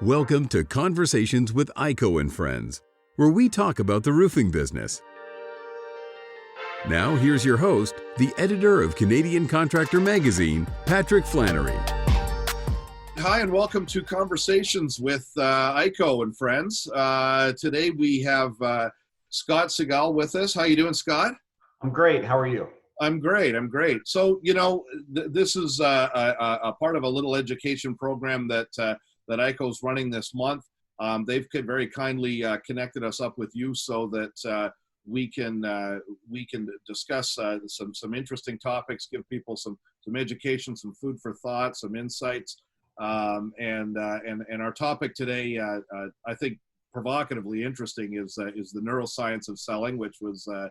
Welcome to Conversations with Ico and Friends, where we talk about the roofing business. Now, here's your host, the editor of Canadian Contractor Magazine, Patrick Flannery. Hi, and welcome to Conversations with Ico and Friends. Today we have Scott Segal with us. How you doing, Scott? I'm great. How are you? I'm great. So, this is a part of a little education program that Ico's running this month. They've very kindly connected us up with you so that we can discuss some interesting topics, give people some education, some food for thought, some insights, and our topic today, I think provocatively interesting, is the neuroscience of selling, which was a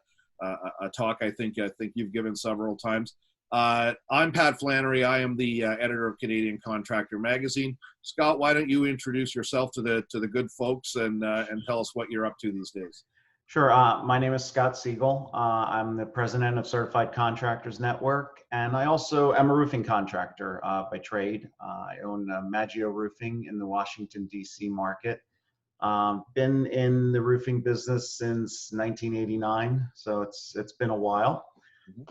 talk I think you've given several times. I'm Pat Flannery. I am the editor of Canadian Contractor Magazine. Scott, why don't you introduce yourself to the good folks and tell us what you're up to these days? Sure. My name is Scott Segal. I'm the president of Certified Contractors Network, and I also am a roofing contractor by trade. I own Maggio Roofing in the Washington, D.C. market. Been in the roofing business since 1989, so it's been a while.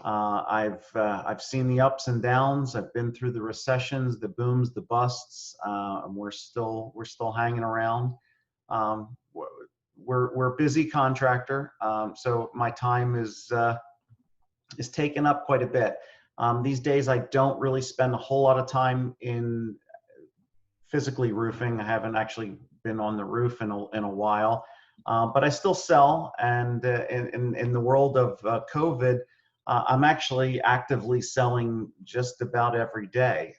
I've seen the ups and downs. I've been through the recessions, the booms, the busts, and we're still hanging around. We're a busy contractor, so my time is taken up quite a bit. These days, I don't really spend a whole lot of time in physically roofing. I haven't actually been on the roof in a while, but I still sell. And in the world of COVID, I'm actually actively selling just about every day,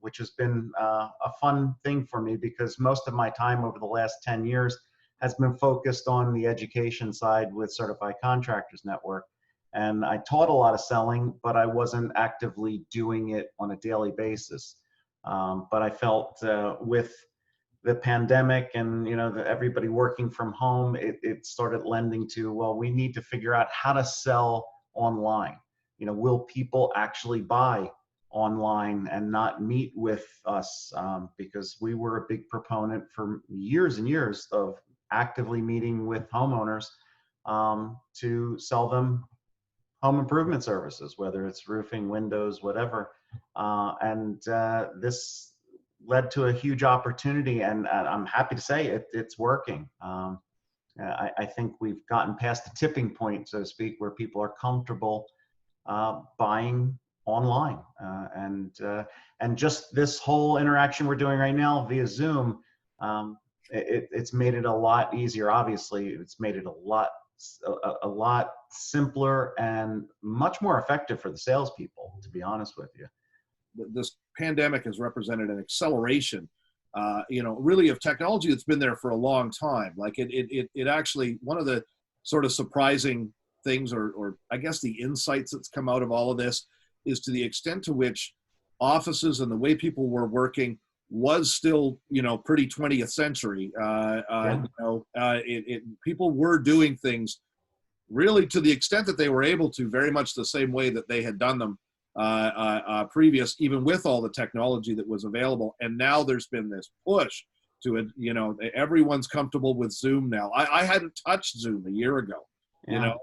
which has been a fun thing for me because most of my time over the last 10 years has been focused on the education side with Certified Contractors Network. And I taught a lot of selling, but I wasn't actively doing it on a daily basis. But I felt with the pandemic and everybody working from home, it started lending to, well, we need to figure out how to sell online. Will people actually buy online and not meet with us? Because we were a big proponent for years and years of actively meeting with homeowners to sell them home improvement services, whether it's roofing, windows, whatever. And this led to a huge opportunity, and I'm happy to say it's working. I think we've gotten past the tipping point, so to speak, where people are comfortable buying online, and just this whole interaction we're doing right now via Zoom, it's made it a lot easier. Obviously, it's made it a lot simpler and much more effective for the salespeople, to be honest with you. This pandemic has represented an acceleration, really of technology that's been there for a long time. Like it actually, one of the sort of surprising things, or I guess the insights that's come out of all of this, is to the extent to which offices and the way people were working was still, pretty 20th century. People were doing things really to the extent that they were able to, very much the same way that they had done them previous, even with all the technology that was available. And now there's been this push to it. Everyone's comfortable with Zoom now. I hadn't touched Zoom a year ago. Yeah.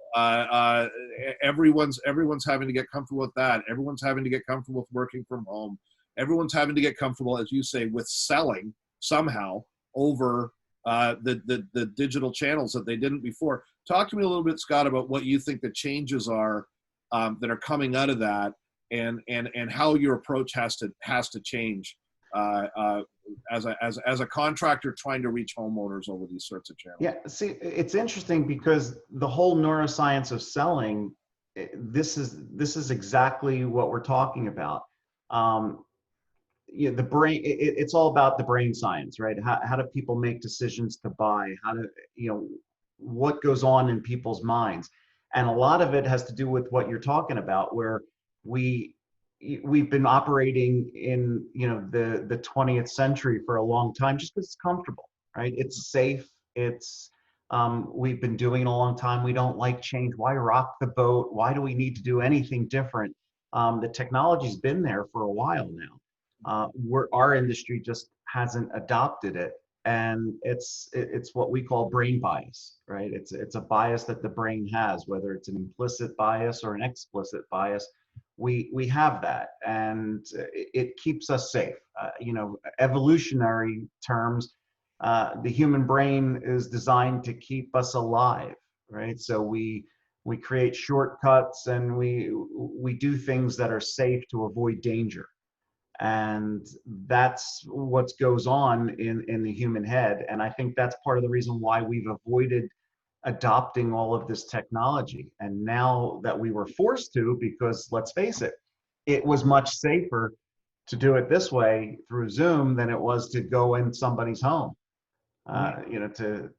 Everyone's having to get comfortable with that. Everyone's having to get comfortable with working from home. Everyone's having to get comfortable, as you say, with selling somehow over the digital channels that they didn't before. Talk to me a little bit, Scott, about what you think the changes are that are coming out of that, and how your approach has to change as a contractor trying to reach homeowners over these sorts of channels. Yeah, see, it's interesting because the whole neuroscience of selling, this is exactly what we're talking about. The brain, it's all about the brain science, right? How do people make decisions to buy? How do, what goes on in people's minds? And a lot of it has to do with what you're talking about, where we've been operating in, the 20th century for a long time, just because it's comfortable, right? It's safe. We've been doing it a long time. We don't like change. Why rock the boat? Why do we need to do anything different? The technology's been there for a while now. Our industry just hasn't adopted it. And it's what we call brain bias, right? It's a bias that the brain has, whether it's an implicit bias or an explicit bias. We have that, and it keeps us safe. Evolutionary terms, the human brain is designed to keep us alive, right? So we create shortcuts, and we do things that are safe to avoid danger. And that's what goes on in the human head. And I think that's part of the reason why we've avoided adopting all of this technology. And now that we were forced to, because let's face it, it was much safer to do it this way through Zoom than it was to go in somebody's home, to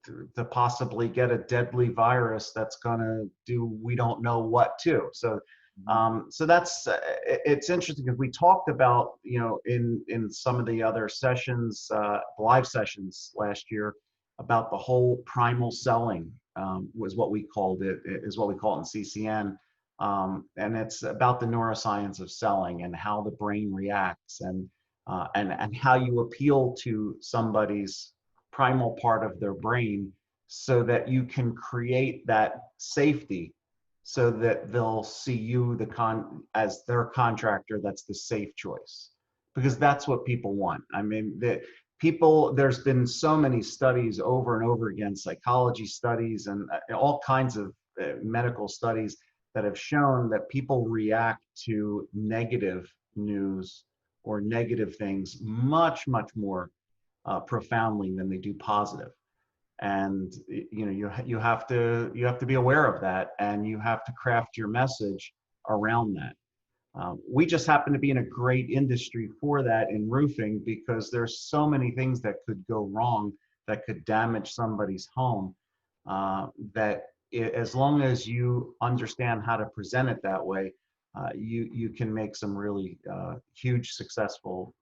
possibly get a deadly virus that's going to do we don't know what to. So that's it's interesting because we talked about, in some of the other sessions, live sessions last year, about the whole primal selling, was what we called it, is what we call it in CCN. And it's about the neuroscience of selling and how the brain reacts, and how you appeal to somebody's primal part of their brain so that you can create that safety, so that they'll see you as their contractor that's the safe choice, because that's what people want. I mean, there's been so many studies over and over again, psychology studies and all kinds of medical studies that have shown that people react to negative news or negative things much, much more profoundly than they do positive. And you have to be aware of that, and you have to craft your message around that. We just happen to be in a great industry for that in roofing, because there's so many things that could go wrong, that could damage somebody's home, as long as you understand how to present it that way, you can make some really huge successful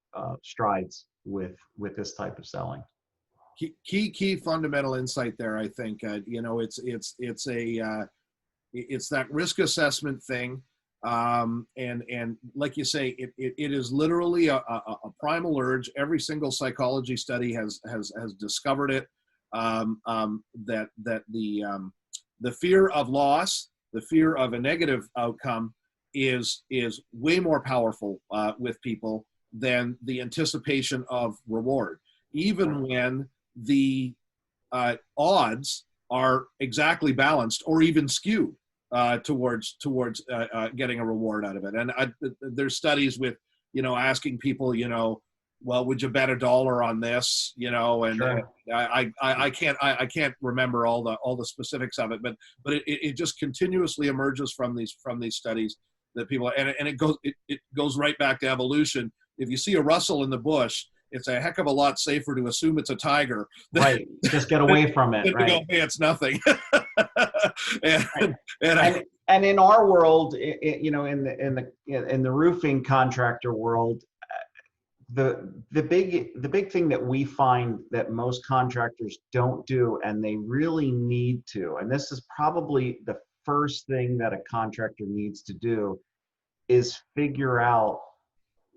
strides with this type of selling. Key fundamental insight there. I think it's that risk assessment thing, and like you say, it is literally a primal urge. Every single psychology study has discovered it, that the fear of loss, the fear of a negative outcome, is way more powerful with people than the anticipation of reward, even when the odds are exactly balanced or even skewed towards getting a reward out of it. And there's studies with, asking people, well, would you bet $1 on this? And Sure. I can't remember all the specifics of it, but it just continuously emerges from these studies that people, and it goes right back to evolution. If you see a rustle in the bush, it's a heck of a lot safer to assume it's a tiger. Right. Just get away from it. Right. Go, hey, it's nothing. and in our world, in the roofing contractor world, the big thing that we find that most contractors don't do, and they really need to, and this is probably the first thing that a contractor needs to do, is figure out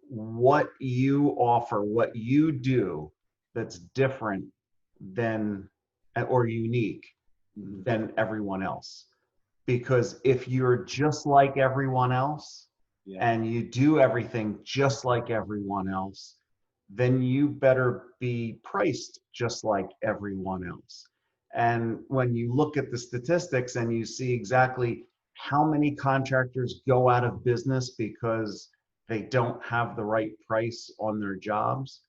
what you offer, what you do that's different than, or unique than everyone else. Because if you're just like everyone else, and you do everything just like everyone else, then you better be priced just like everyone else. And when you look at the statistics and you see exactly how many contractors go out of business because they don't have the right price on their jobs,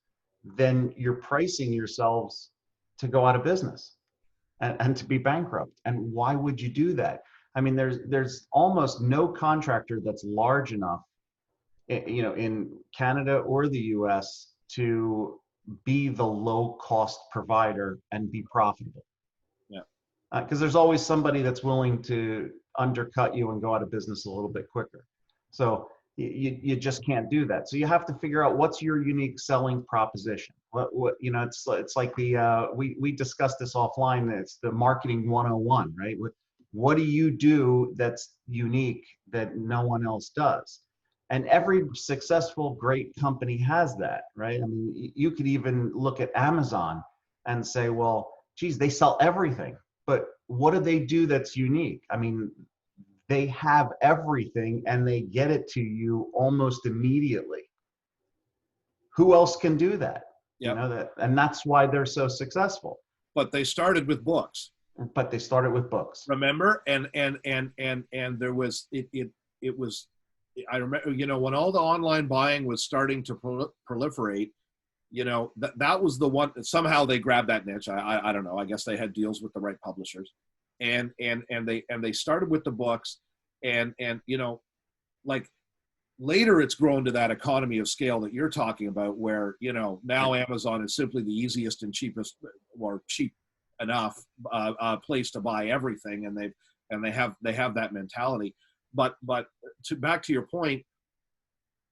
then you're pricing yourselves to go out of business and to be bankrupt. And why would you do that? I mean, there's almost no contractor that's large enough, in Canada or the US, to be the low cost provider and be profitable. Yeah. Because there's always somebody that's willing to undercut you and go out of business a little bit quicker. So you just can't do that. So you have to figure out what's your unique selling proposition. It's like we discussed this offline. It's the marketing 101, right? What do you do that's unique that no one else does? And every successful, great company has that, right? I mean, you could even look at Amazon. and say, well, geez, they sell everything, but what do they do that's unique? I mean, they have everything and they get it to you almost immediately. Who else can do that? You Yep. know that, and that's why they're so successful. But they started with books. But they started with books. Remember? And there was it was, I remember, you know, when all the online buying was starting to proliferate, you know, that was the one. Somehow they grabbed that niche. I don't know. I guess they had deals with the right publishers, and they started with the books, and you know, like later it's grown to that economy of scale that you're talking about, where, you know, now Amazon is simply the easiest and cheapest, or cheap enough place to buy everything, and they have that mentality. But back to your point,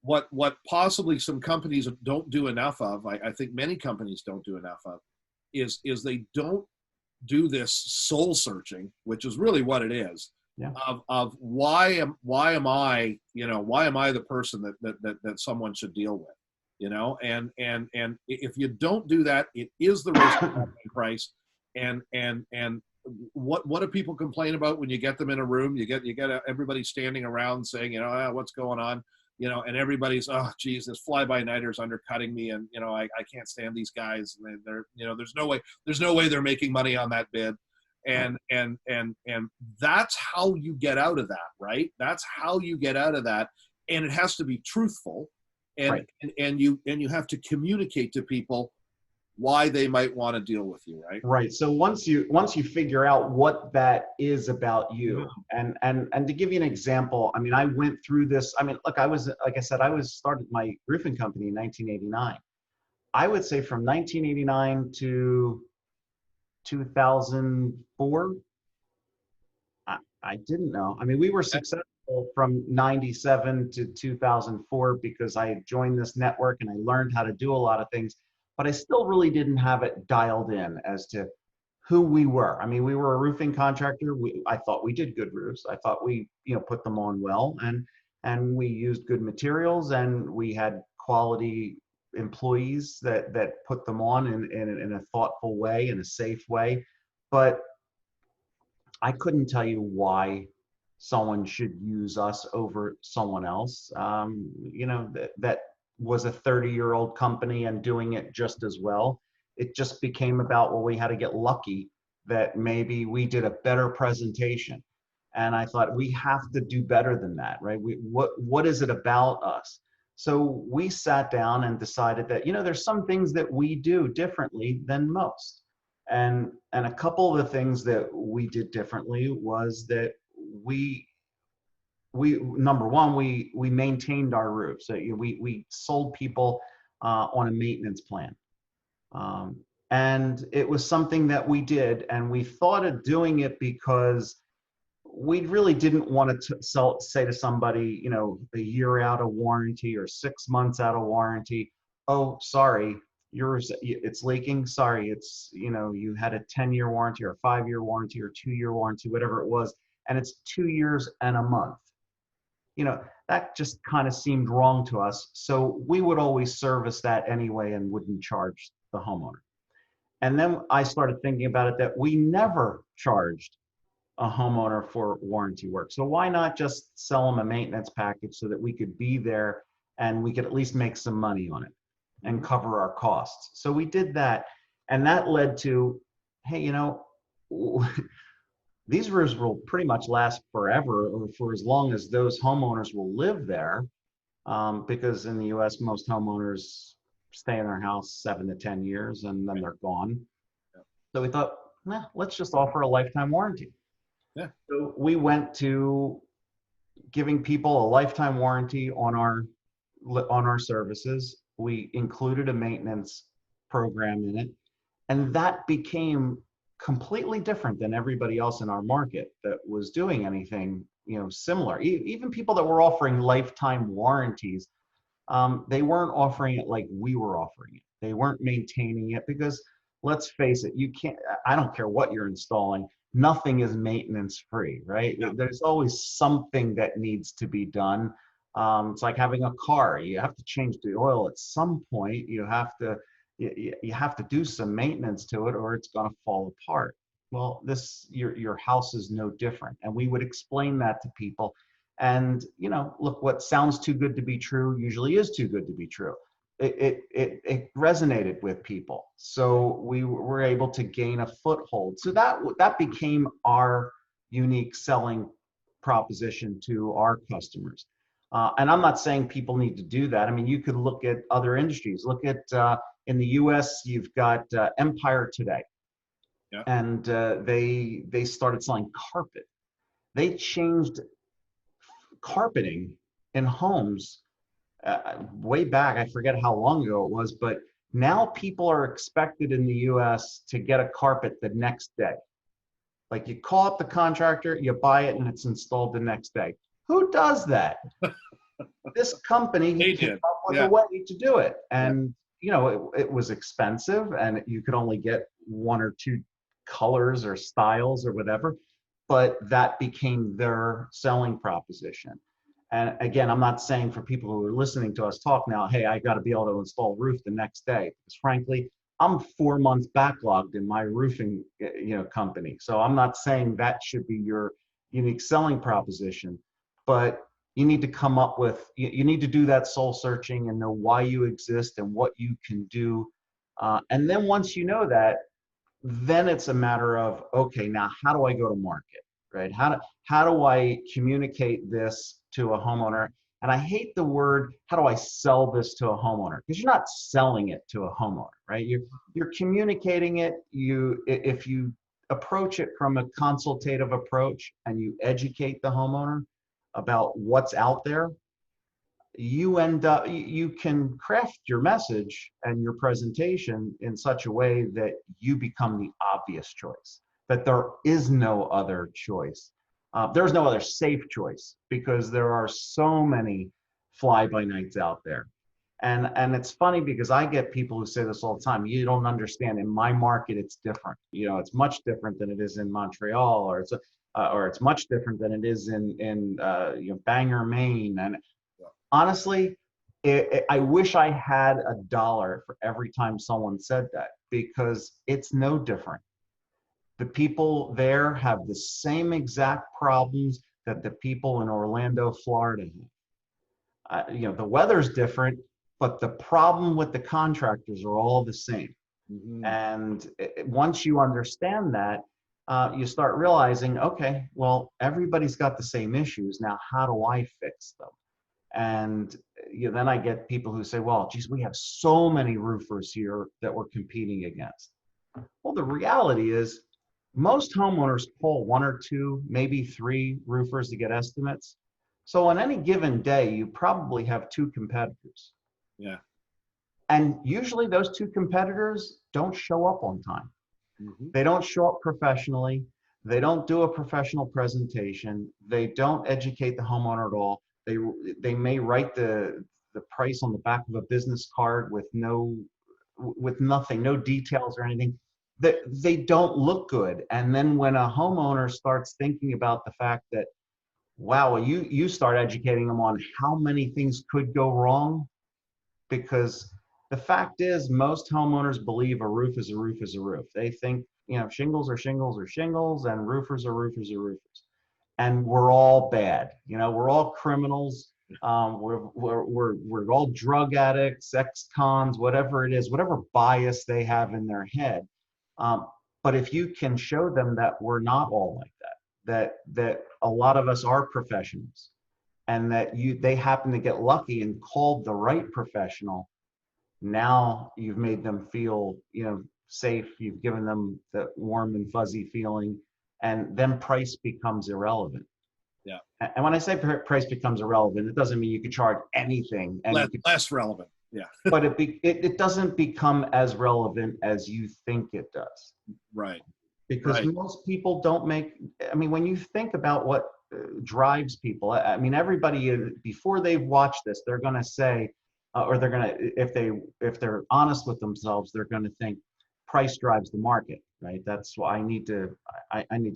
what possibly some companies don't do enough of, I think many companies don't do enough of, is they don't do this soul searching, which is really what it is. Yeah. Of why am I, you know, why am I the person that someone should deal with, you know, and if you don't do that, it is the risk of price. And what do people complain about when you get them in a room? You get everybody standing around saying, you know, what's going on, you know, and everybody's, oh geez, this fly-by-nighter's undercutting me, and you know, I can't stand these guys, and they're, you know, there's no way they're making money on that bid. And that's how you get out of that, right? That's how you get out of that. And it has to be truthful, and Right. and you have to communicate to people why they might want to deal with you, right? Right. So once you figure out what that is about you, and to give you an example, I mean, I went through this. I mean, look, like I said, I started my roofing company in 1989. I would say from 1989 to 2004, I didn't know. I mean, we were successful from 97 to 2004 because I joined this network and I learned how to do a lot of things, but I still really didn't have it dialed in as to who we were. I mean, we were a roofing contractor. I thought we did good roofs. I thought we, you know, put them on well, and we used good materials, and we had quality employees that put them on in a thoughtful way, in a safe way. But I couldn't tell you why someone should use us over someone else. You know, that was a 30-year-old company and doing it just as well. It just became about, well, we had to get lucky that maybe we did a better presentation. And I thought, we have to do better than that, right? What is it about us? So we sat down and decided that, you know, there's some things that we do differently than most. And a couple of the things that we did differently was that we number one, we maintained our roofs. So we sold people on a maintenance plan. And it was something that we did, and we thought of doing it because we really didn't want to say to somebody, you know, a year out of warranty or 6 months out of warranty. Oh, sorry, it's leaking. Sorry, it's, you know, you had a 10-year warranty or a 5-year warranty or 2-year warranty, whatever it was, and it's 2 years and a month. You know, that just kind of seemed wrong to us. So we would always service that anyway and wouldn't charge the homeowner. And then I started thinking about it that we never charged a homeowner for warranty work. So why not just sell them a maintenance package so that we could be there and we could at least make some money on it and cover our costs? So we did that. And that led to, hey, you know, these roofs will pretty much last forever, or for as long as those homeowners will live there, because in the US, most homeowners stay in their house 7 to 10 years and then they're gone. So we thought, let's just offer a lifetime warranty. Yeah. So we went to giving people a lifetime warranty on our services. We included a maintenance program in it, and that became completely different than everybody else in our market that was doing anything, you know, similar. Even people that were offering lifetime warranties, they weren't offering it like we were offering it. They weren't maintaining it because, let's face it, you can't, I don't care what you're installing, nothing is maintenance free, right? Yeah. There's always something that needs to be done. It's like having a car. You have to change the oil at some point. You have to you have to do some maintenance to it or it's going to fall apart. Well, your house is no different. And we would explain that to people. And, look, what sounds too good to be true usually is too good to be true. It resonated with people. So we were able to gain a foothold. So that became our unique selling proposition to our customers. And I'm not saying people need to do that. I mean, you could look at other industries. Look at, in the US, you've got Empire Today. Yeah. And they started selling carpet. They changed carpeting in homes way back. I forget how long ago it was, but now people are expected in the US to get a carpet the next day. Like, you call up the contractor, you buy it, and it's installed the next day. Who does that? This company came up with a way to do it. And, it was expensive, and you could only get one or two colors or styles or whatever, but that became their selling proposition. And again, I'm not saying for people who are listening to us talk now, hey, I got to be able to install roof the next day. Because frankly, I'm 4 months backlogged in my roofing, company. So I'm not saying that should be your unique selling proposition, but you need to come up with, you need to do that soul searching and know why you exist and what you can do. And then once you know that, then it's a matter of, okay, now how do I go to market, right? How do I communicate this to a homeowner? And I hate the word, how do I sell this to a homeowner? Because you're not selling it to a homeowner, right? You're communicating it. If you approach it from a consultative approach and you educate the homeowner about what's out there, you can craft your message and your presentation in such a way that you become the obvious choice, that there is no other choice. There's no other safe choice, because there are so many fly-by-nights out there. And it's funny because I get people who say this all the time. You don't understand. In my market, it's different. It's much different than it is in Montreal, or it's much different than it is in Bangor, Maine. And honestly, I wish I had $1 for every time someone said that, because it's no different. The people there have the same exact problems that the people in Orlando, Florida have. The weather's different, but the problem with the contractors are all the same. Mm-hmm. And once you understand that, you start realizing, okay, well, everybody's got the same issues. Now, how do I fix them? And then I get people who say, well, geez, we have so many roofers here that we're competing against. Well, the reality is most homeowners pull 1 or 2, maybe 3 roofers to get estimates. So on any given day, you probably have 2 competitors. Yeah. And usually those 2 competitors don't show up on time. Mm-hmm. They don't show up professionally. They don't do a professional presentation. They don't educate the homeowner at all. They may write the price on the back of a business card with nothing, no details or anything. They don't look good. And then when a homeowner starts thinking about the fact that, wow, you start educating them on how many things could go wrong, because the fact is most homeowners believe a roof is a roof is a roof. They think, shingles are shingles are shingles, and roofers are roofers are roofers. And we're all bad. We're all criminals. We're all drug addicts, ex-cons, whatever it is, whatever bias they have in their head. But if you can show them that we're not all like that a lot of us are professionals, and that they happen to get lucky and called the right professional, now you've made them feel, safe. You've given them the warm and fuzzy feeling, and then price becomes irrelevant. Yeah. And when I say price becomes irrelevant, it doesn't mean you could charge anything. And less relevant. Yeah. But it doesn't become as relevant as you think it does. Right. Because most people don't when you think about what drives people, everybody, before they've watched this, they're going to say, or they're going to, if they're honest with themselves, they're going to think price drives the market, right? That's why I need to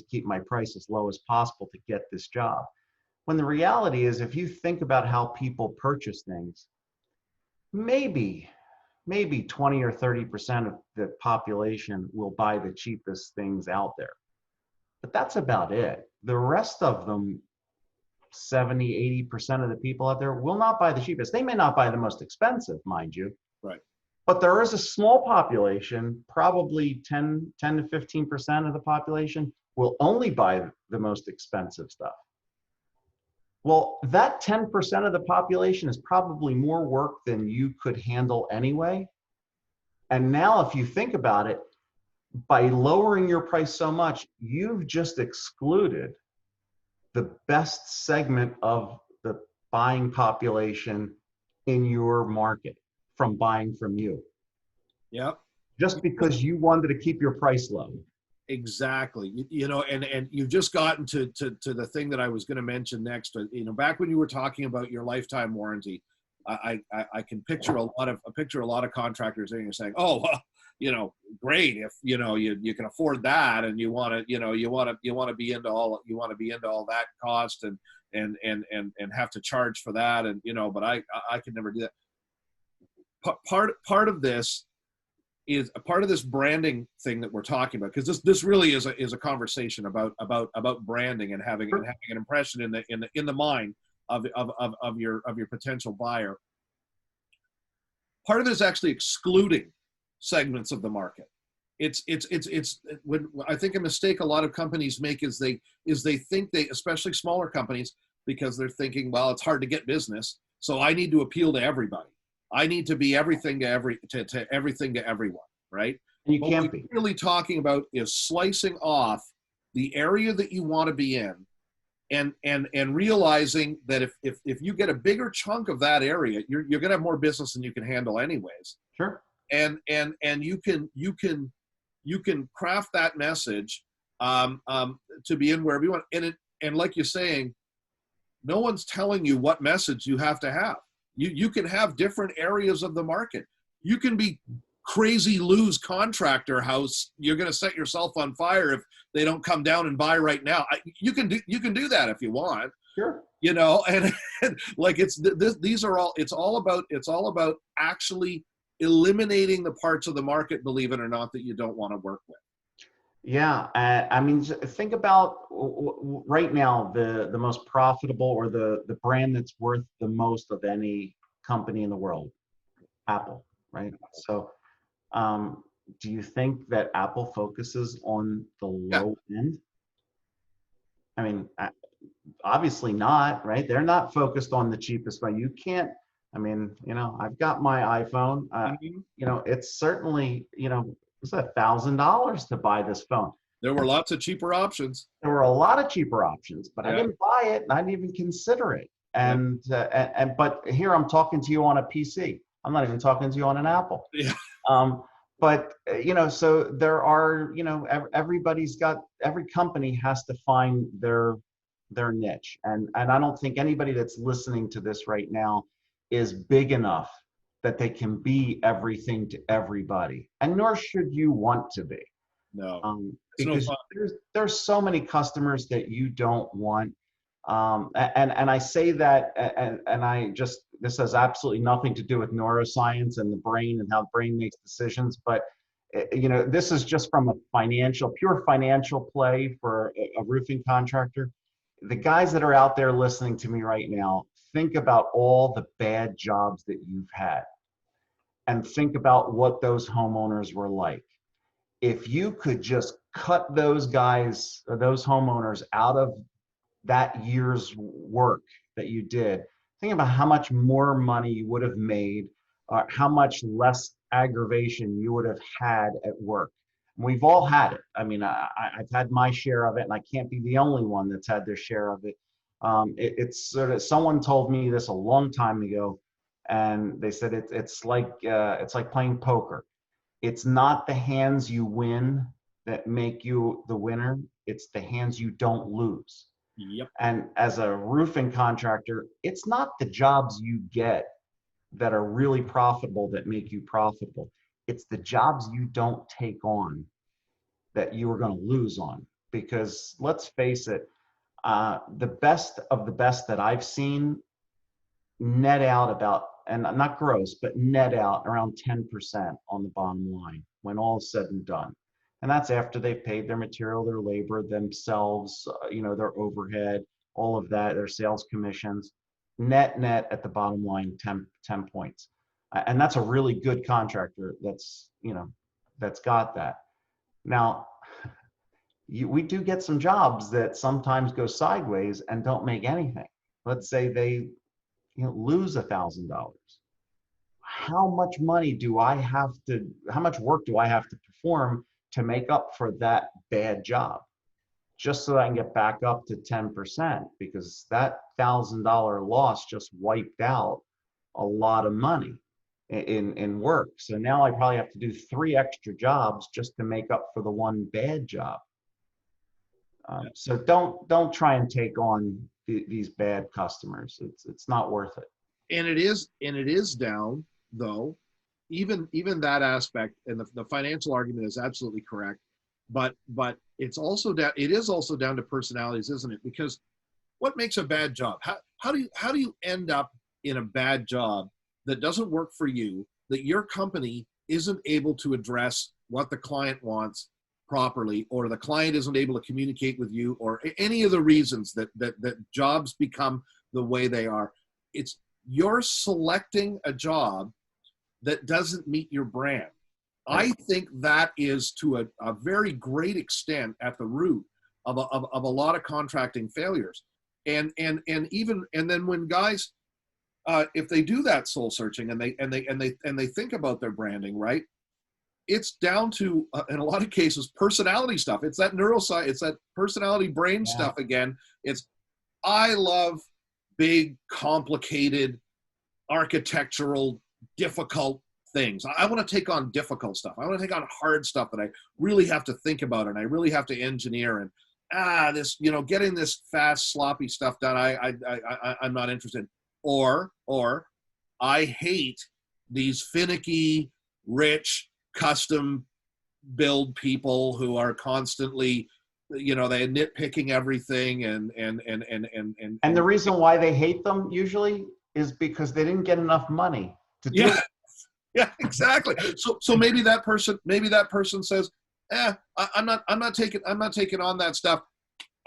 keep my price as low as possible to get this job. When the reality is, if you think about how people purchase things, maybe maybe 20 or 30% of the population will buy the cheapest things out there. But that's about it. The rest of them, 70, 80% of the people out there will not buy the cheapest. They may not buy the most expensive, mind you. Right. But there is a small population, probably 10 to 15% of the population will only buy the most expensive stuff. Well, that 10% of the population is probably more work than you could handle anyway. And now if you think about it, by lowering your price so much, you've just excluded the best segment of the buying population in your market from buying from you. Yep. Just because you wanted to keep your price low. Exactly. You know, and you've just gotten to the thing that I was going to mention next. You know, back when you were talking about your lifetime warranty, I can picture a lot of contractors saying, oh, well, you know, great if you know you can afford that, and you want to be into all that cost and have to charge for that, and you know, but I could never do that. Part of this is a part of this branding thing that we're talking about, because this really is a conversation about branding and having an impression in the mind of your potential buyer. Part of it is actually excluding segments of the market. It's when I think a mistake a lot of companies make is they think especially smaller companies, because they're thinking, well, it's hard to get business, so I need to appeal to everybody. I need to be everything to everything to everyone, right? And you what can't we're be. really talking about is slicing off the area that you want to be in, and realizing that if you get a bigger chunk of that area, you're going to have more business than you can handle anyways. Sure. And you can craft that message to be in wherever you want. And like you're saying, no one's telling you what message you have to have. You can have different areas of the market. You can be Crazy Lou's contractor house. You're going to set yourself on fire if they don't come down and buy right now. You can do that if you want. Sure. You know, and like it's all about actually eliminating the parts of the market, believe it or not, that you don't want to work with. Yeah, I mean, think about right now the most profitable, or the brand that's worth the most of any company in the world, Apple, right? So, do you think that Apple focuses on the low end? I mean, obviously not, right? They're not focused on the cheapest one. You can't. I mean, you know, I've got my iPhone. You know, it's certainly, you know, it's $1,000 to buy this phone. There were lots of cheaper options. There were a lot of cheaper options, but Yeah. I didn't buy it, and I didn't even consider it. And but here I'm talking to you on a PC. I'm not even talking to you on an Apple. Yeah. But you know, so there are, you know, every company has to find their niche, and I don't think anybody that's listening to this right now is big enough that they can be everything to everybody, and nor should you want to be. No, because there's so many customers that you don't want. And I say that, and I just, this has absolutely nothing to do with neuroscience and the brain and how the brain makes decisions, but you know, this is just from a pure financial play for a roofing contractor. The guys that are out there listening to me right now, think about all the bad jobs that you've had, and think about what those homeowners were like. If you could just cut those guys, or those homeowners, out of that year's work that you did, think about how much more money you would have made, or how much less aggravation you would have had at work. And we've all had it. I mean, I've had my share of it, and I can't be the only one that's had their share of it. It's sort of, someone told me this a long time ago, and they said it's like playing poker. It's not the hands you win that make you the winner. It's the hands you don't lose. Yep. And as a roofing contractor, it's not the jobs you get that are really profitable that make you profitable. It's the jobs you don't take on that you are going to lose on. Because let's face it, the best of the best that I've seen net out about and not gross, but net out around 10% on the bottom line when all is said and done. And that's after they've paid their material, their labor, themselves, their overhead, all of that, their sales commissions. Net at the bottom line, 10 points. And that's a really good contractor that's got that. Now, we do get some jobs that sometimes go sideways and don't make anything. Let's say they lose $1,000. How much work do I have to perform to make up for that bad job, just so that I can get back up to 10%? Because that $1,000 loss just wiped out a lot of money in work. So now I probably have to do 3 extra jobs just to make up for the one bad job. So don't try and take on these bad customers. It's not worth it. And it is down, though, even that aspect, and the financial argument is absolutely correct, but it's also down. It is also down to personalities, isn't it? Because what makes a bad job? How do you end up in a bad job that doesn't work for you, that your company isn't able to address what the client wants properly, or the client isn't able to communicate with you, or any of the reasons that jobs become the way they are? It's you're selecting a job that doesn't meet your brand. I think that is to a very great extent at the root of a lot of contracting failures. And then when guys, if they do that soul searching and they think about their branding, right, it's down to in a lot of cases personality stuff. It's that neuroscience, it's that personality brain stuff again. It's I love big, complicated, architectural, difficult things. I want to take on difficult stuff. I want to take on hard stuff that I really have to think about and I really have to engineer. And this, getting this fast, sloppy stuff done, I'm not interested. Or I hate these finicky, rich, custom build people who are constantly, they're nitpicking everything and the reason why they hate them usually is because they didn't get enough money to do it. Yeah, exactly. So maybe that person says, I'm not taking on that stuff.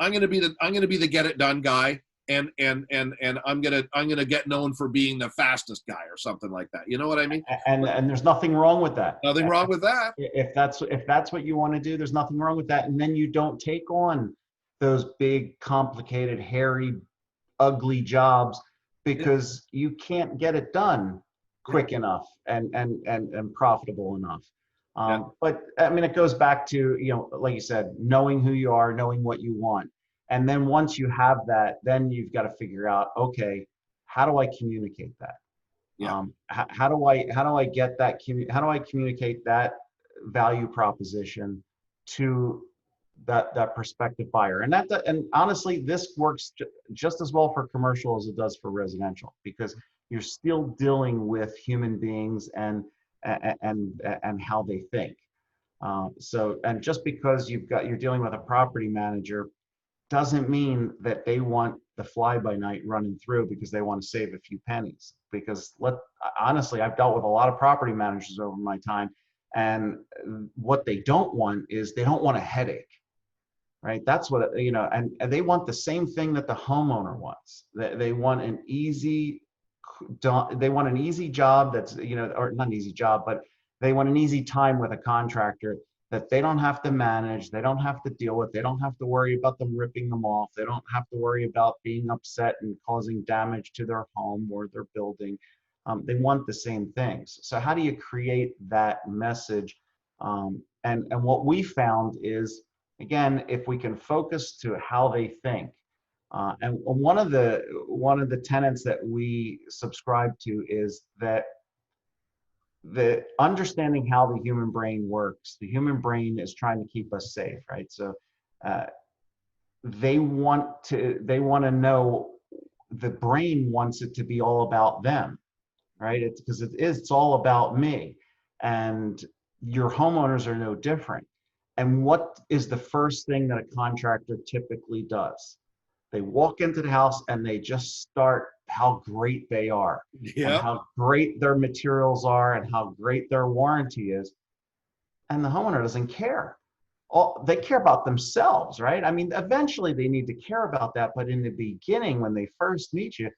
I'm gonna be the get it done guy, and I'm gonna get known for being the fastest guy or something like that. You know what I mean? And there's nothing wrong with that. Nothing wrong with that. If that's what you want to do, there's nothing wrong with that. And then you don't take on those big, complicated, hairy, ugly jobs because you can't get it done quick enough and profitable enough. But I mean, it goes back to, like you said, knowing who you are, knowing what you want. And then once you have that, then you've got to figure out, okay, how do I communicate that? Yeah. How do I get that? How do I communicate that value proposition to that prospective buyer? And honestly, this works just as well for commercial as it does for residential, because you're still dealing with human beings and how they think. And just because you're dealing with a property manager doesn't mean that they want the fly-by-night running through because they want to save a few pennies. Because honestly, I've dealt with a lot of property managers over my time, and what they don't want is they don't want a headache, right? That's what, and they want the same thing that the homeowner wants. They want an easy job that's, or not an easy job, but they want an easy time with a contractor that they don't have to manage, they don't have to deal with, they don't have to worry about them ripping them off, they don't have to worry about being upset and causing damage to their home or their building. They want the same things. So how do you create that message? And what we found is, again, if we can focus to how they think, and one of the tenets that we subscribe to is that the understanding how the human brain works. The human brain is trying to keep us safe, right? So they want to know, the brain wants it to be all about them, right? It's because it's all about me. And your homeowners are no different. And what is the first thing that a contractor typically does? They walk into the house and they just start how great they are and Yeah. how great their materials are and how great their warranty is. And the homeowner doesn't care. They care about themselves, right? I mean, eventually they need to care about that. But in the beginning, when they first meet you,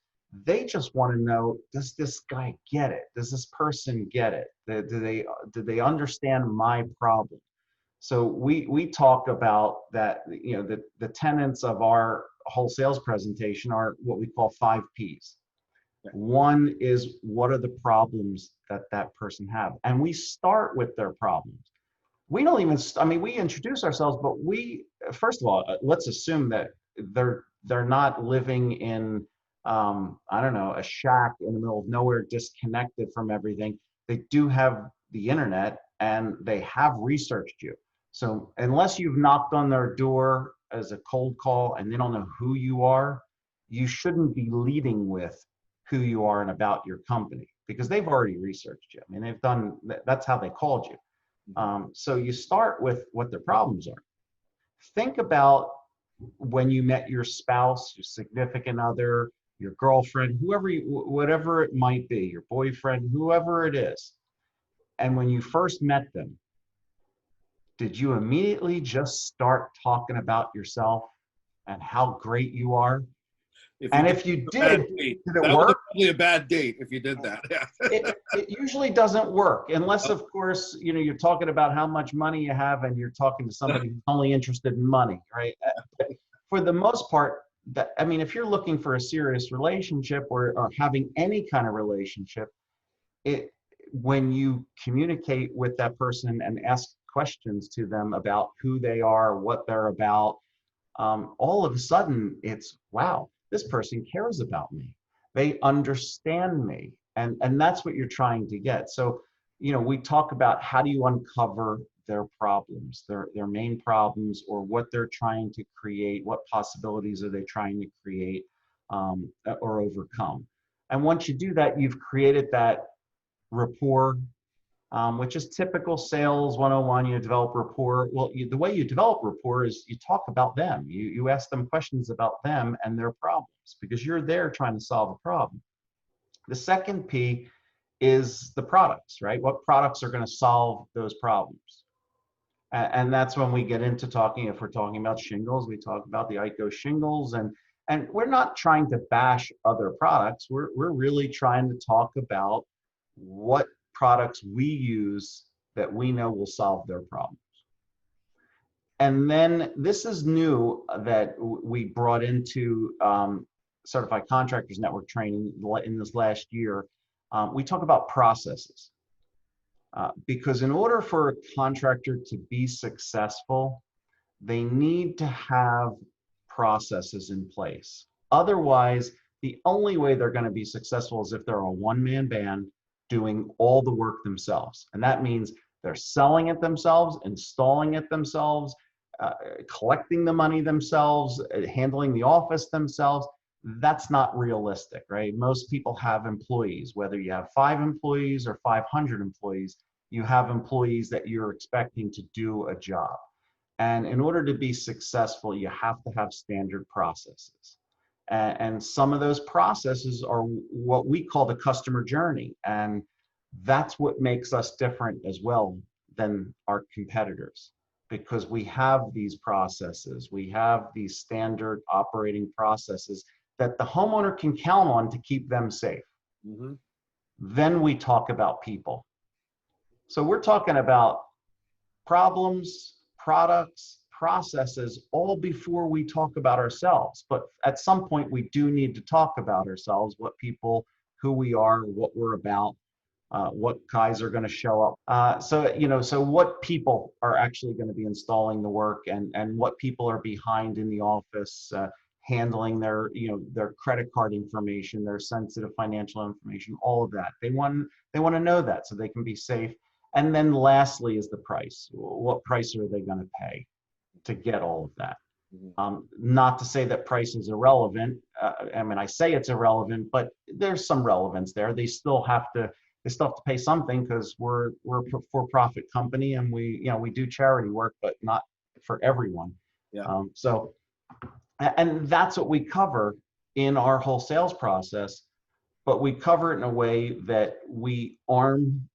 they just want to know, does this guy get it? Does this person get it? Do they understand my problem? So we talk about that, the tenets of our whole sales presentation are what we call 5 Ps. One is, what are the problems that that person have? And we start with their problems. We don't even, I mean, we introduce ourselves, but first of all, let's assume that they're not living in, I don't know, a shack in the middle of nowhere, disconnected from everything. They do have the internet and they have researched you. So unless you've knocked on their door as a cold call and they don't know who you are, you shouldn't be leading with who you are and about your company, because they've already researched you. I mean, that's how they called you. So you start with what their problems are. Think about when you met your spouse, your significant other, your girlfriend, whatever it might be, your boyfriend, whoever it is. And when you first met them, did you immediately just start talking about yourself and how great you are? And if you did it that work? was probably a bad date if you did that. Yeah. It usually doesn't work unless, of course, you're talking about how much money you have and you're talking to somebody who's only interested in money, right? But for the most part, if you're looking for a serious relationship or having any kind of relationship, when you communicate with that person and ask questions to them about who they are, what they're about, all of a sudden it's, wow, this person cares about me. They understand me. And that's what you're trying to get. So, we talk about, how do you uncover their problems, their main problems, or what they're trying to create, what possibilities are they trying to create or overcome. And once you do that, you've created that rapport, which is typical sales 101. You develop rapport. Well, the way you develop rapport is you talk about them. You ask them questions about them and their problems, because you're there trying to solve a problem. The second P is the products, right? What products are going to solve those problems? And that's when we get into talking, if we're talking about shingles, we talk about the ICO shingles, and we're not trying to bash other products. We're really trying to talk about what products we use that we know will solve their problems. And then this is new that we brought into Certified Contractors Network training in this last year. We talk about processes. Because in order for a contractor to be successful, they need to have processes in place. Otherwise, the only way they're going to be successful is if they're a one-man band doing all the work themselves. And that means they're selling it themselves, installing it themselves, collecting the money themselves, handling the office themselves. That's not realistic, right? Most people have employees. Whether you have 5 employees or 500 employees, you have employees that you're expecting to do a job. And in order to be successful, you have to have standard processes. And some of those processes are what we call the customer journey. And that's what makes us different as well than our competitors, because we have these processes, we have these standard operating processes that the homeowner can count on to keep them safe. Mm-hmm. Then we talk about people. So we're talking about problems, products, processes, all before we talk about ourselves. But at some point, we do need to talk about ourselves, who we are, what we're about, what guys are going to show up. So what people are actually going to be installing the work, and what people are behind in the office, handling their credit card information, their sensitive financial information, all of that. They want to know that so they can be safe. And then lastly is the price. What price are they going to pay to get all of that? Not to say that price is irrelevant. I say it's irrelevant, but there's some relevance there. They still have to pay something, because we're a for-profit company, and we do charity work, but not for everyone. Yeah. So And that's what we cover in our whole sales process, but we cover it in a way that we arm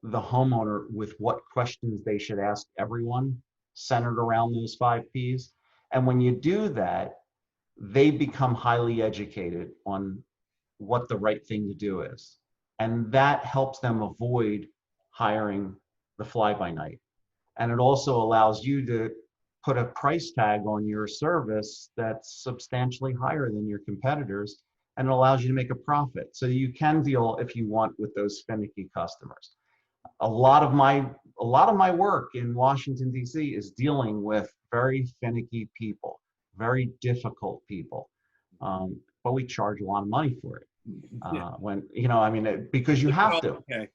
the homeowner with what questions they should ask everyone, centered around those 5 Ps. And when you do that, they become highly educated on what the right thing to do is. And that helps them avoid hiring the fly by night. And it also allows you to put a price tag on your service that's substantially higher than your competitors, and it allows you to make a profit. So you can deal, if you want, with those finicky customers. A lot of my work in Washington, D.C. is dealing with very finicky people, very difficult people. But we charge a lot of money for it. Yeah. When, I mean, because you have to. Okay.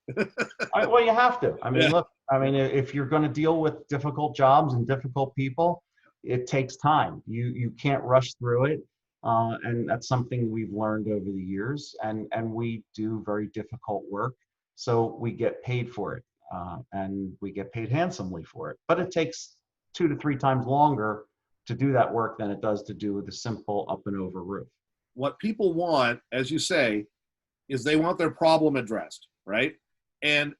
Well, you have to. I mean, Yeah. look, I mean, if you're going to deal with difficult jobs and difficult people, it takes time. You can't rush through it. And that's something we've learned over the years. And we do very difficult work. So we get paid for it. And we get paid handsomely for it. But it takes 2 to 3 times longer to do that work than it does to do with a simple up and over roof. What people want, as you say, is they want their problem addressed, right? And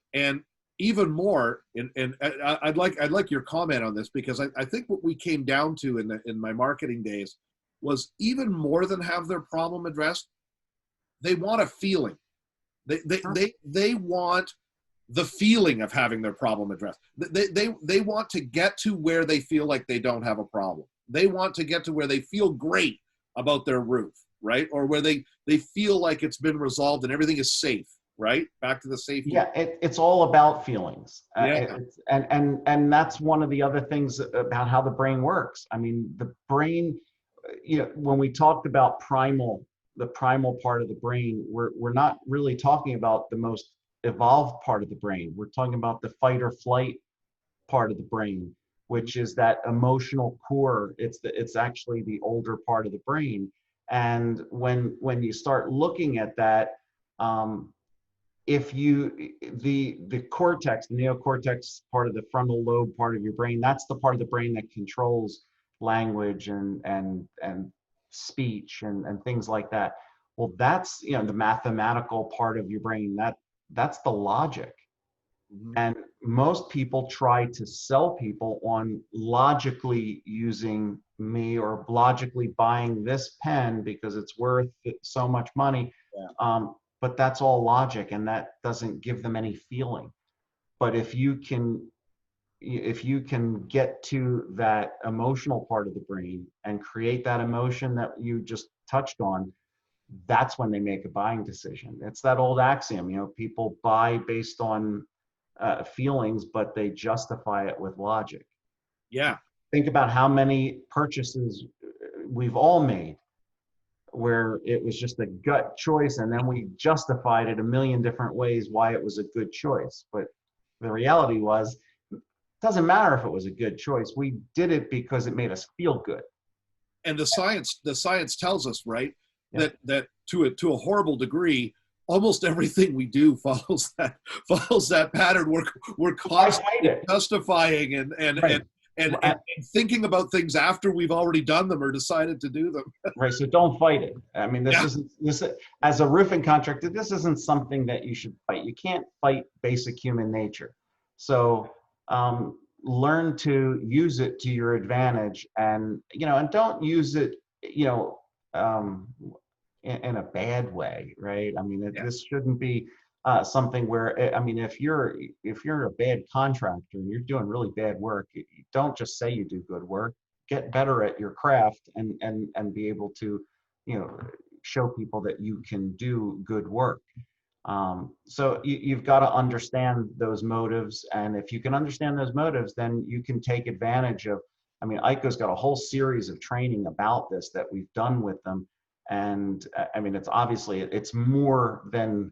even more, and I'd like your comment on this, because I think what we came down to in my marketing days was, even more than have their problem addressed, they want a feeling. They want the feeling of having their problem addressed. They want to get to where they feel like they don't have a problem. They want to get to where they feel great about their roof, right? Or where they feel like it's been resolved and everything is safe, right? Back to the safety. Yeah, it's all about feelings. Yeah. And that's one of the other things about how the brain works. I mean, the brain, when we talked about the primal part of the brain, we're not really talking about the most evolved part of the brain. We're talking about the fight or flight part of the brain, which is that emotional core. It's actually the older part of the brain. And when you start looking at that, if the cortex, the neocortex part of the frontal lobe part of your brain, that's the part of the brain that controls language and speech and things like that. Well, that's the mathematical part of your brain. That's the logic. Mm-hmm. And most people try to sell people on logically using me, or logically buying this pen because it's worth so much money. Yeah. But that's all logic, and that doesn't give them any feeling. But if you can get to that emotional part of the brain and create that emotion that you just touched on, that's when they make a buying decision. It's that old axiom, people buy based on feelings, but they justify it with logic. Yeah. Think about how many purchases we've all made where it was just a gut choice, and then we justified it a million different ways why it was a good choice. But the reality was, it doesn't matter if it was a good choice. We did it because it made us feel good. And the science tells us, right, Yeah. that to a horrible degree, almost everything we do follows that pattern. We're constantly justifying and thinking about things after we've already done them or decided to do them. Right. So don't fight it. I mean, this as a roofing contractor, this isn't something that you should fight. You can't fight basic human nature. So learn to use it to your advantage, and don't use it in a bad way, right? I mean, this shouldn't be something where, I mean, if you're a bad contractor and you're doing really bad work, you don't just say you do good work. Get better at your craft and be able to, show people that you can do good work. So you've got to understand those motives, and if you can understand those motives, then you can take advantage of. I mean, ICO's got a whole series of training about this that we've done with them. And I mean, it's more than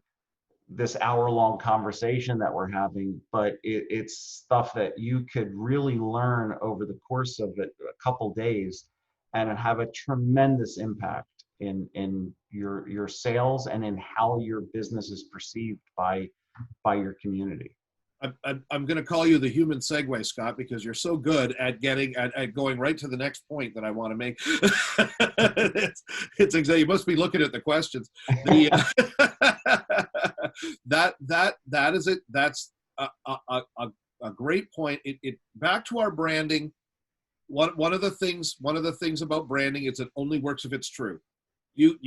this hour-long conversation that we're having, but it's stuff that you could really learn over the course of a couple days, and have a tremendous impact in your sales and in how your business is perceived by your community. I'm going to call you the human segue, Scott, because you're so good at getting at going right to the next point that I want to make. It's exactly. You must be looking at the questions. The that is it. That's a great point. It back to our branding. One of the things about branding is it only works if it's true. You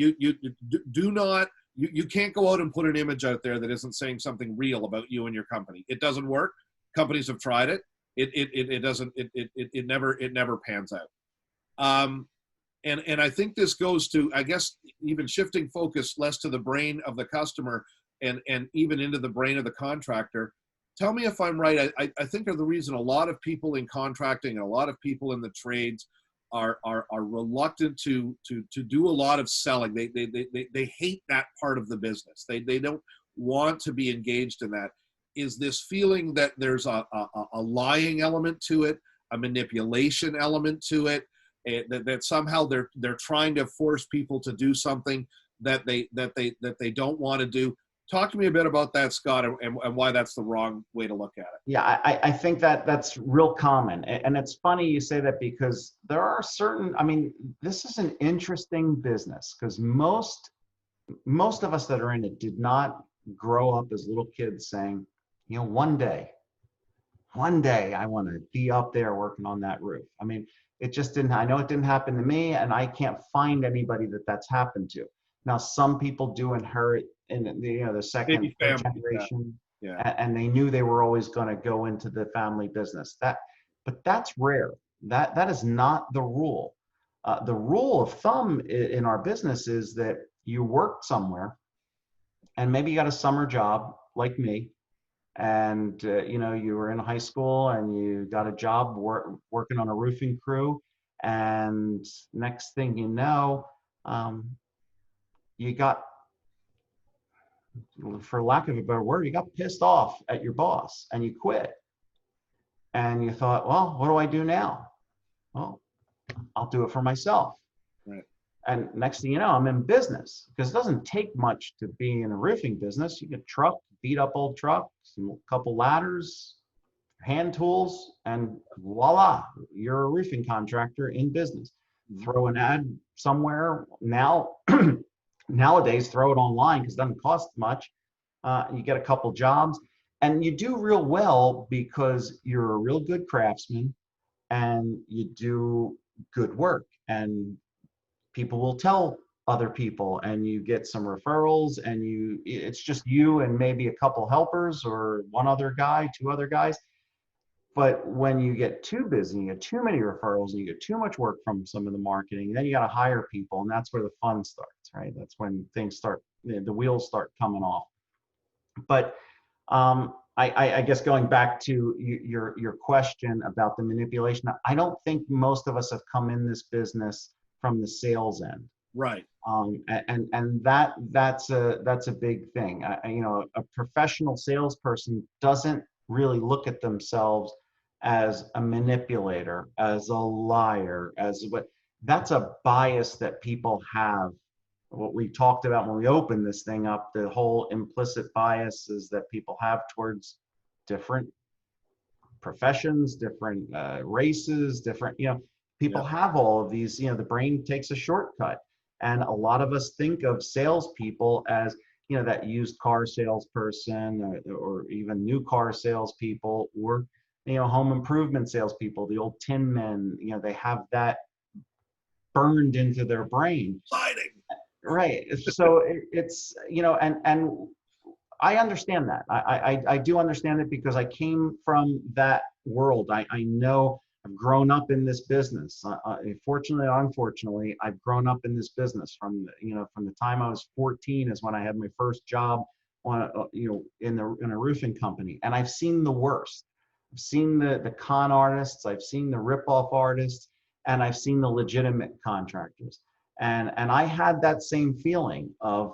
do not. You can't go out and put an image out there that isn't saying something real about you and your company. It doesn't work. Companies have tried it. It doesn't. It never pans out. And I think this goes to, I guess, even shifting focus less to the brain of the customer and even into the brain of the contractor. Tell me if I'm right. I think the reason a lot of people in contracting and a lot of people in the trades are reluctant to do a lot of selling. They hate that part of the business. They don't want to be engaged in that. Is this feeling that there's a lying element to it, a manipulation element to it, that somehow they're trying to force people to do something that they don't want to do? Talk to me a bit about that, Scott, and why that's the wrong way to look at it. Yeah, I think that's real common. And it's funny you say that because there are certain, I mean, this is an interesting business because most of us that are in it did not grow up as little kids saying, you know, one day I want to be up there working on that roof. I mean, it just didn't, I know it didn't happen to me, and I can't find anybody that's happened to. Now, some people do inherit in the second, third generation, yeah. and they knew they were always going to go into the family business. But that's rare. That is not the rule. The rule of thumb in our business is that you work somewhere, and maybe you got a summer job like me, and you were in high school and you got a job working on a roofing crew, and next thing you know, you got, for lack of a better word, you got pissed off at your boss and you quit. And you thought, well, what do I do now? Well, I'll do it for myself. Right. And next thing you know, I'm in business, because it doesn't take much to be in a roofing business. You get truck, beat up old trucks, a couple ladders, hand tools, and voila, you're a roofing contractor in business. Throw an ad somewhere now. Nowadays, throw it online because it doesn't cost much. You get a couple jobs, and you do real well because you're a real good craftsman and you do good work, and people will tell other people, and you get some referrals, and it's just you and maybe a couple helpers or one other guy, two other guys. But when you get too busy, you get too many referrals, and you get too much work from some of the marketing, then you got to hire people, and that's where the fun starts, right? That's when things start, the wheels start coming off. But I guess going back to your question about the manipulation, I don't think most of us have come in this business from the sales end. Right. And that's a big thing. A professional salesperson doesn't really look at themselves as a manipulator, as a liar, that's a bias that people have. What we talked about when we opened this thing up, the whole implicit biases that people have towards different professions, different races, different, people have all of these, the brain takes a shortcut. And a lot of us think of salespeople as, that used car salesperson, or even new car salespeople, or home improvement salespeople, the old tin men. They have that burned into their brain. Exciting. Right. So it's and I understand that. I do understand it because I came from that world. I know I've grown up in this business. Fortunately or unfortunately, I've grown up in this business from the time I was 14 is when I had my first job on in a roofing company, and I've seen the worst. I've seen the con artists, I've seen the rip-off artists, and I've seen the legitimate contractors. And I had that same feeling of,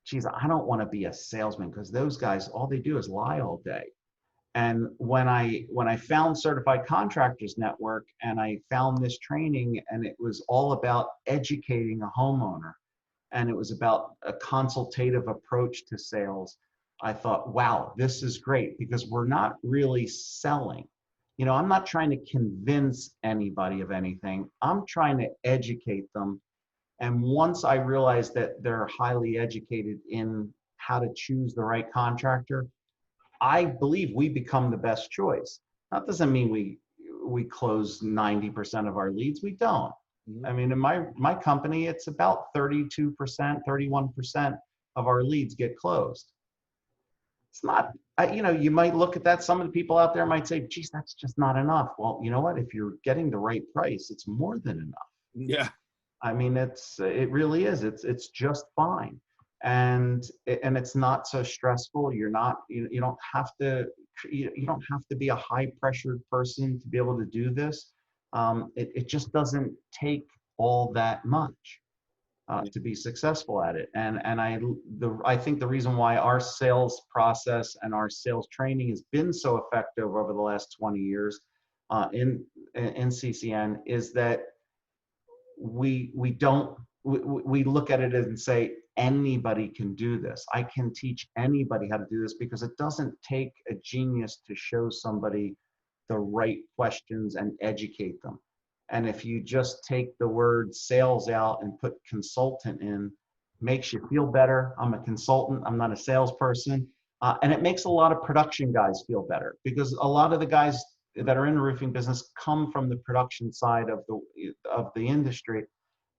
geez, I don't want to be a salesman because those guys, all they do is lie all day. And when I found Certified Contractors Network and I found this training, and it was all about educating a homeowner, and it was about a consultative approach to sales, I thought, wow, this is great because we're not really selling. You know, I'm not trying to convince anybody of anything. I'm trying to educate them. And once I realized that they're highly educated in how to choose the right contractor, I believe we become the best choice. That doesn't mean we close 90% of our leads. We don't. Mhm. I mean, in my company, it's about 32%, 31% of our leads get closed. It's not, you know, you might look at that. Some of the people out there might say, geez, that's just not enough. Well, you know what? If you're getting the right price, it's more than enough. Yeah. I mean, it really is. It's just fine. And it's not so stressful. You don't have to, you don't have to be a high pressured person to be able to do this. It just doesn't take all that much to be successful at it. And I think the reason why our sales process and our sales training has been so effective over the last 20 years in CCN is that we don't we look at it and say anybody can do this. I can teach anybody how to do this because it doesn't take a genius to show somebody the right questions and educate them. And if you just take the word sales out and put consultant in, makes you feel better. I'm a consultant, I'm not a salesperson. And it makes a lot of production guys feel better because a lot of the guys that are in the roofing business come from the production side of the industry,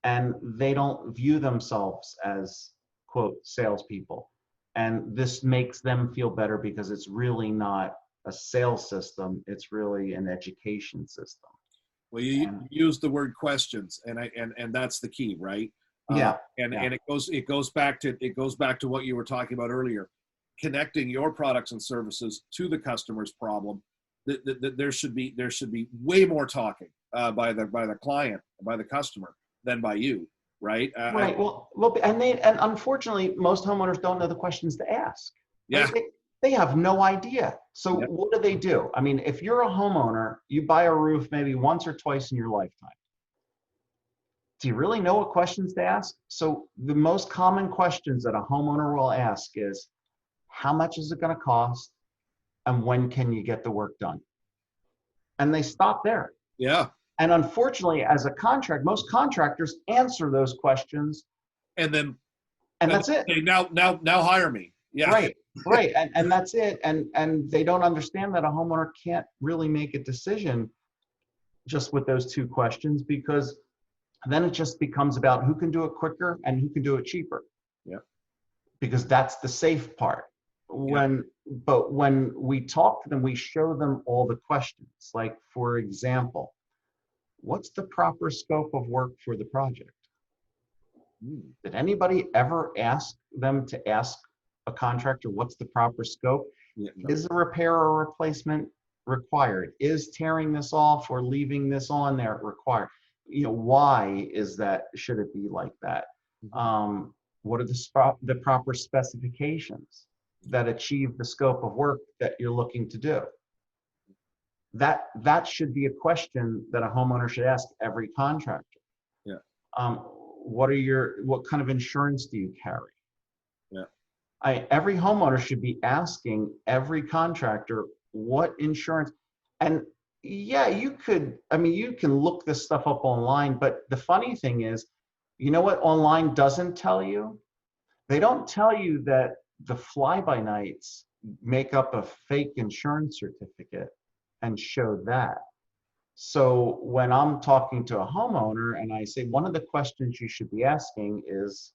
and they don't view themselves as quote salespeople. And this makes them feel better because it's really not a sales system; it's really an education system. Well, you And use the word questions, and that's the key, right? yeah, And yeah, it goes back to what you were talking about earlier, connecting your products and services to the customer's problem. There should be way more talking by the client, by the customer, than by you, right? right. Well, and unfortunately, most homeowners don't know the questions to ask. Yeah, Right? They have no idea. So yeah, what do? I mean, if you're a homeowner, you buy a roof maybe once or twice in your lifetime. Do you really know what questions to ask? So the most common questions that a homeowner will ask is, how much is it going to cost? And when can you get the work done? And they stop there. yeah. And unfortunately, as a contract, most contractors answer those questions And then and that's it. say, now hire me. Yeah, Right, right. And that's it. And they don't understand that a homeowner can't really make a decision just with those two questions because then it just becomes about who can do it quicker and who can do it cheaper. yeah, Because that's the safe part. yeah. But when we talk to them, we show them all the questions. Like, for example, what's the proper scope of work for the project? Hmm. Did anybody ever ask them to ask a contractor what's the proper scope? Yeah, no. Is a repair or replacement required? Is tearing this off or leaving this on there required? You know, why is that? Should it be like that? What are the proper specifications that achieve the scope of work that you're looking to do? That should be a question that a homeowner should ask every contractor. Yeah, What kind of insurance do you carry? yeah, Every homeowner should be asking every contractor what insurance. And yeah, you can look this stuff up online, but the funny thing is, you know what online doesn't tell you? They don't tell you that the fly-by-nights make up a fake insurance certificate and show that. So when I'm talking to a homeowner and I say, one of the questions you should be asking is,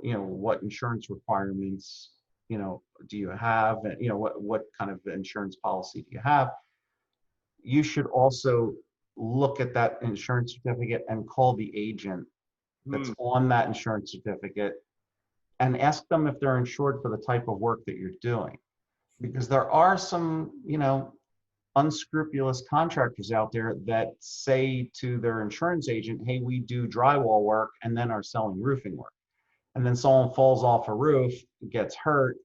you know, what insurance requirements, you know, do you have? And, you know, what kind of insurance policy do you have? You should also look at that insurance certificate and call the agent that's on that insurance certificate and ask them if they're insured for the type of work that you're doing. Because there are some, you know, unscrupulous contractors out there that say to their insurance agent, hey, we do drywall work and then are selling roofing work. And then someone falls off a roof, gets hurt,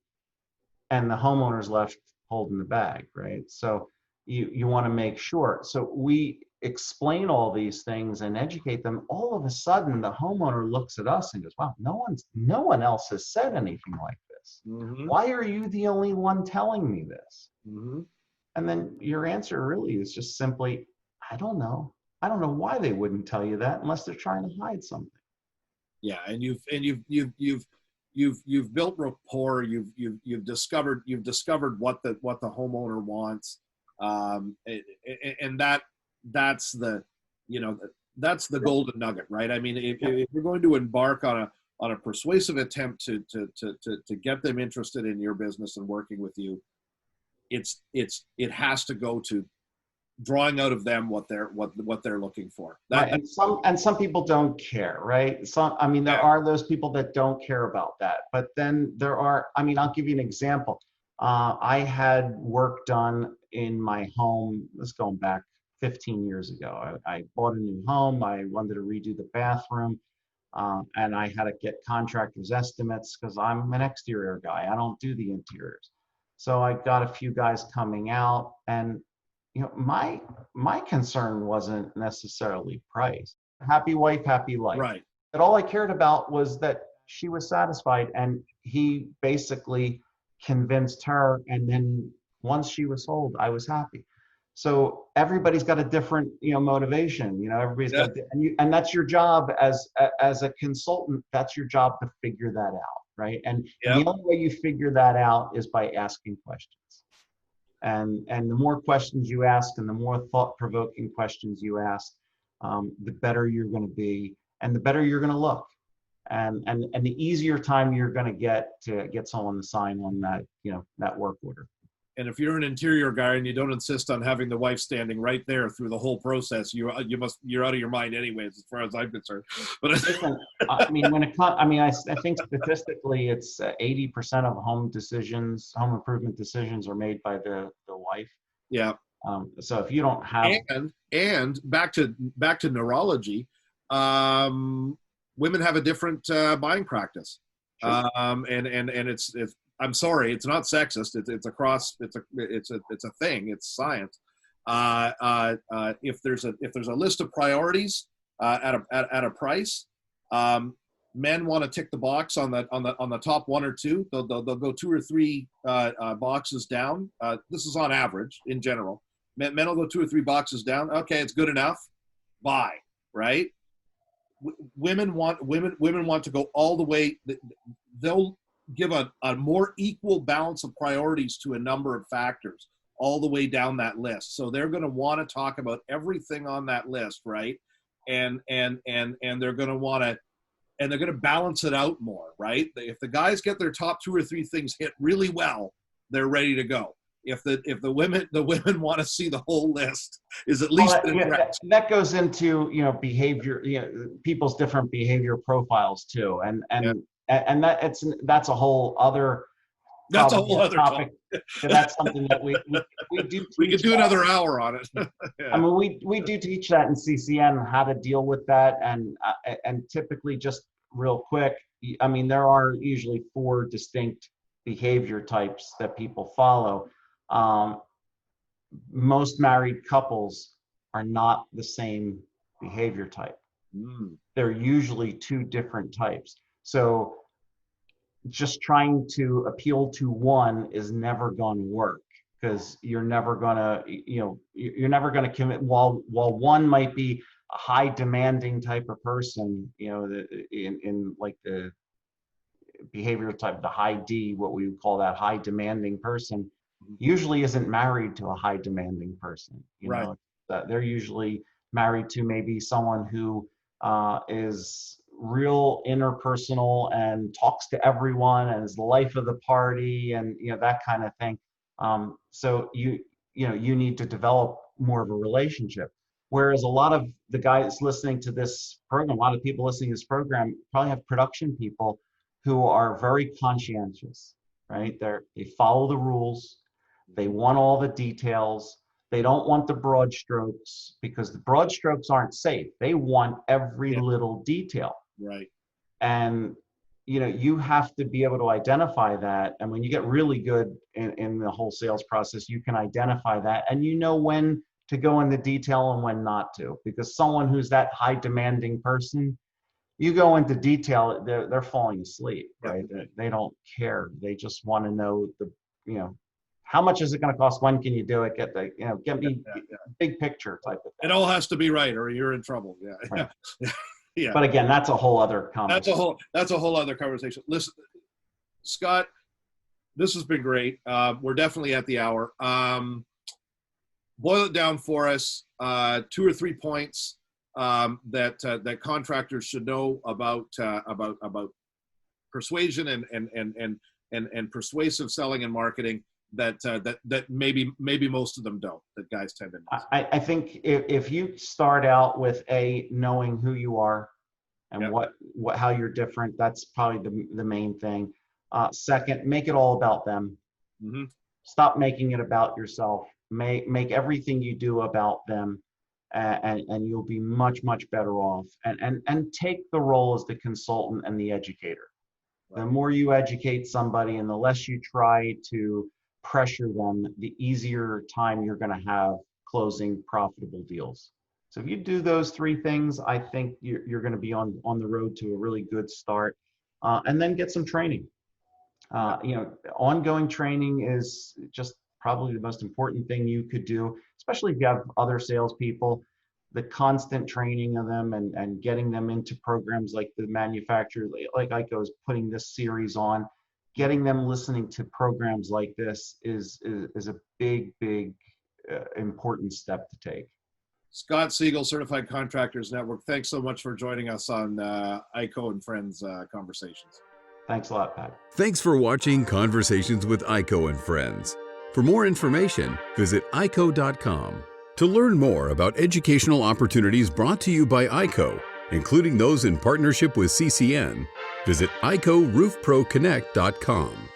and the homeowner's left holding the bag, right? So you want to make sure. So we explain all these things and educate them. All of a sudden, the homeowner looks at us and goes, wow, no one else has said anything like this. this? Mm-hmm. Why are you the only one telling me this? Mm-hmm. And then your answer really is just simply, I don't know. I don't know why they wouldn't tell you that unless they're trying to hide something. Yeah, and you've built rapport. You've discovered what the homeowner wants, and that's the, you know, that's the golden nugget, right? I mean, if you're going to embark on a persuasive attempt to get them interested in your business and working with you, it has to go to drawing out of them what they're looking for. Right. And some people don't care, right? I mean, there are those people that don't care about that. But then there are, I mean, I'll give you an example. I had work done in my home, this going back 15 years ago. I bought a new home. I wanted to redo the bathroom. And I had to get contractors' estimates because I'm an exterior guy. I don't do the interiors. So I got a few guys coming out, and you know, my concern wasn't necessarily price. Happy wife, happy life. Right. But all I cared about was that she was satisfied, and he basically convinced her. And then once she was sold, I was happy. So everybody's got a different, you know, motivation. You know, everybody's got, and that's your job as a consultant. That's your job to figure that out, right? And the only way you figure that out is by asking questions. And the more questions you ask and the more thought-provoking questions you ask, the better you're going to be and the better you're going to look. And the easier time you're going to get someone to sign on that, you know, that work order. And if you're an interior guy and you don't insist on having the wife standing right there through the whole process, you're out of your mind anyways, as far as I'm concerned. But listen, I mean, I think statistically, it's 80% of home improvement decisions are made by the wife. Yeah. So if you don't have and back to neurology, women have a different buying practice. Sure. And it's I'm sorry, it's not sexist. It's a thing. It's science. If there's a list of priorities at a price, men want to tick the box on the top one or two. They'll go two or three boxes down. This is on average in general. Men will go two or three boxes down. Okay, it's good enough. Buy, right? Women want to go all the way. They'll give a more equal balance of priorities to a number of factors all the way down that list. So they're going to want to talk about everything on that list, right? And they're going to balance it out more, right? If the guys get their top two or three things hit really well, they're ready to go. If the women want to see the whole list is at least that goes into, you know, behavior, you know, people's different behavior profiles too, and that's a whole other topic. That's something that we do. We could do another hour on it. I mean, we do teach that in CCN, how to deal with that, and typically, just real quick, I mean, there are usually 4 distinct behavior types that people follow. Most married couples are not the same behavior type. They're usually 2 different types. So just trying to appeal to one is never going to work, because you're never going to commit. While one might be a high demanding type of person, you know, in like the behavioral type, the high D, what we would call that high demanding person, usually isn't married to a high demanding person. You know, they're usually married to maybe someone who is real interpersonal and talks to everyone and is the life of the party, and you know, that kind of thing. So you need to develop more of a relationship. Whereas a lot of the guys listening to this program, a lot of people listening to this program probably have production people who are very conscientious, right? They follow the rules. They want all the details. They don't want the broad strokes, because the broad strokes aren't safe. They want every little detail. Right. And you know, you have to be able to identify that. And when you get really good in the whole sales process, you can identify that, and you know when to go in the detail and when not to, because someone who's that high demanding person, you go into detail, they're falling asleep, Yeah. right? They don't care. They just want to know how much is it going to cost? When can you do it? Get me big picture type of thing. It all has to be right, or you're in trouble. Yeah. Right. Yeah. But again, that's a whole other conversation. That's a whole other conversation. Listen, Scott, this has been great. We're definitely at the hour. Boil it down for us. 2 or 3 points that contractors should know about persuasion and persuasive selling and marketing that maybe most of them don't, that guys tend to miss. I think if you start out with knowing who you are and how you're different, that's probably the main thing. Second, make it all about them. Mm-hmm. Stop making it about yourself. Make everything you do about them, and you'll be much better off. And take the role as the consultant and the educator. The more you educate somebody and the less you try to pressure them, the easier time you're going to have closing profitable deals. So if you do those 3 things, I think you're going to be on the road to a really good start. And then get some training. Ongoing training is just probably the most important thing you could do, especially if you have other salespeople. The constant training of them and getting them into programs like the manufacturer, like ICO is putting this series on, getting them listening to programs like this is a big important step to take. Scott Siegel, Certified Contractors Network, thanks so much for joining us on ICO and Friends Conversations. Thanks a lot, Pat. Thanks for watching Conversations with ICO and Friends. For more information, visit ico.com. To learn more about educational opportunities brought to you by ICO, including those in partnership with CCN, visit ICORoofProConnect.com.